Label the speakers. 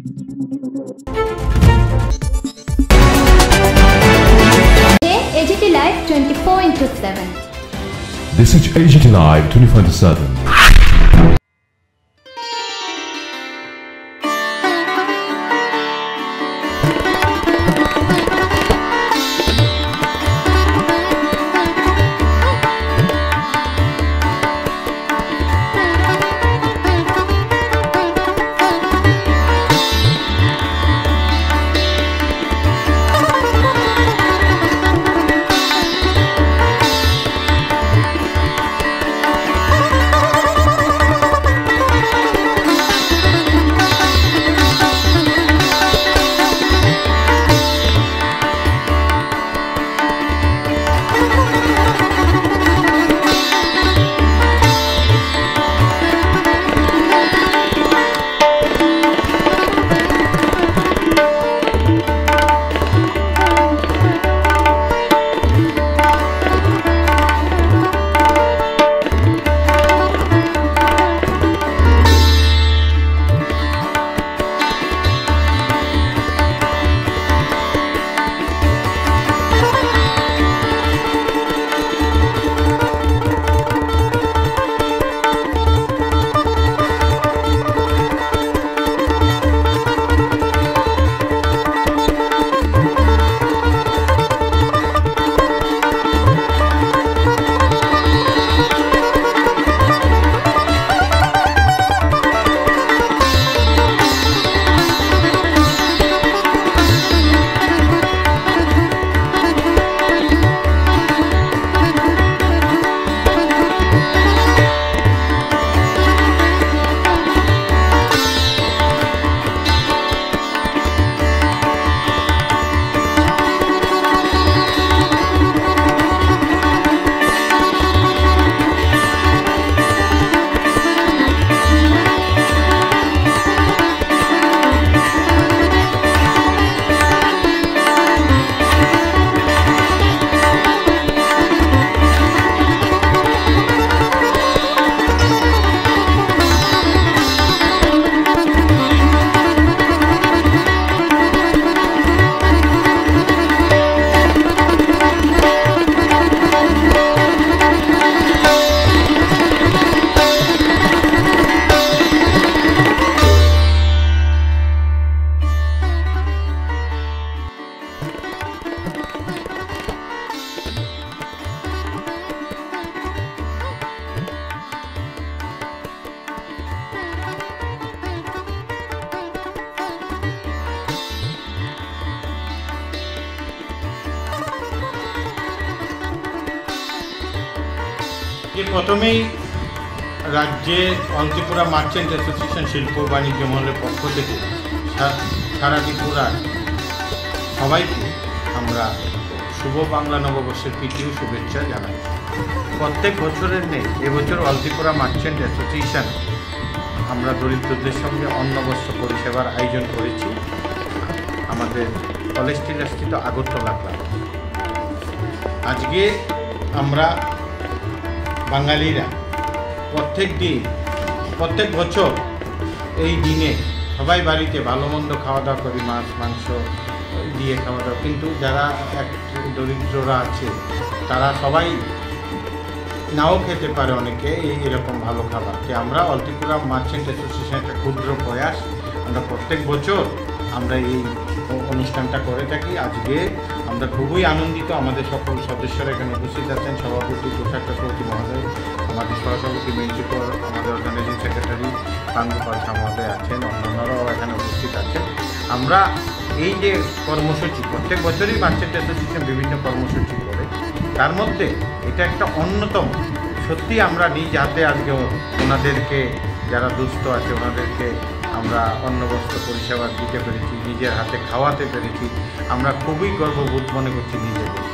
Speaker 1: AGT Live 24/7.
Speaker 2: This is AGT Live 24/7.
Speaker 3: প্রথমেই রাজ্যে all Tripura merchant association শিল্প বাণিজ্য মহলের পক্ষ থেকে সারা ত্রিপুরার সবাইকে আমরা শুভ বাংলা নববর্ষের প্রীতি ও শুভেচ্ছা জানাই। প্রত্যেক বছরের নেই এবছর অল ত্রিপুরা মার্চেন্ট অ্যাসোসিয়েশন আমরা দরিদ্রদের সঙ্গে অন্নবস্ত্র পরিষেবার আয়োজন করেছি আমাদের কলেজ স্থিত আগরতলা ক্লাব। আজকে আমরা বাঙালিরা প্রত্যেক বছর এই দিনে সবাই বাড়িতে ভালো মন্দ খাওয়া দাওয়া করি, মাছ মাংস দিয়ে খাওয়া দাওয়া, কিন্তু যারা দরিদ্ররা আছে তারা সবাই নাও খেতে পারে অনেকে এরকম ভালো খাবার। আমরা অল ত্রিপুরা মার্চেন্ট অ্যাসোসিয়েশন একটা ক্ষুদ্র প্রয়াস, আমরা প্রত্যেক বছর আমরা এই অনুষ্ঠানটা করে থাকি। আজকে আমরা খুবই আনন্দিত, আমাদের সকল সদস্যরা এখানে উপস্থিত আছেন। সভাপতি তুষার চক্রবর্তী মহোদয়, আমাদের সহসভাপতি মিন্টুকর, আমাদের অর্গানাইজিং সেক্রেটারি পাঙ্গুপাল মহোদয় আছেন, অন্যান্যরাও এখানে উপস্থিত আছেন। আমরা এই যে কর্মসূচি প্রত্যেক বছরই মার্চেন্ট অ্যাসোসিয়েশন বিভিন্ন কর্মসূচি করে, তার মধ্যে এটা একটা অন্যতম। সত্যি আমরা নিজ হাতে আজকে ওনাদেরকে, যারা দুস্থ আছে ওনাদেরকে আমরা অন্নবস্ত্র পরিষেবা দিতে পেরেছি, নিজের হাতে খাওয়াতে পেরেছি। আমরা খুবই গর্ববোধ মনে করছি নিজেদের।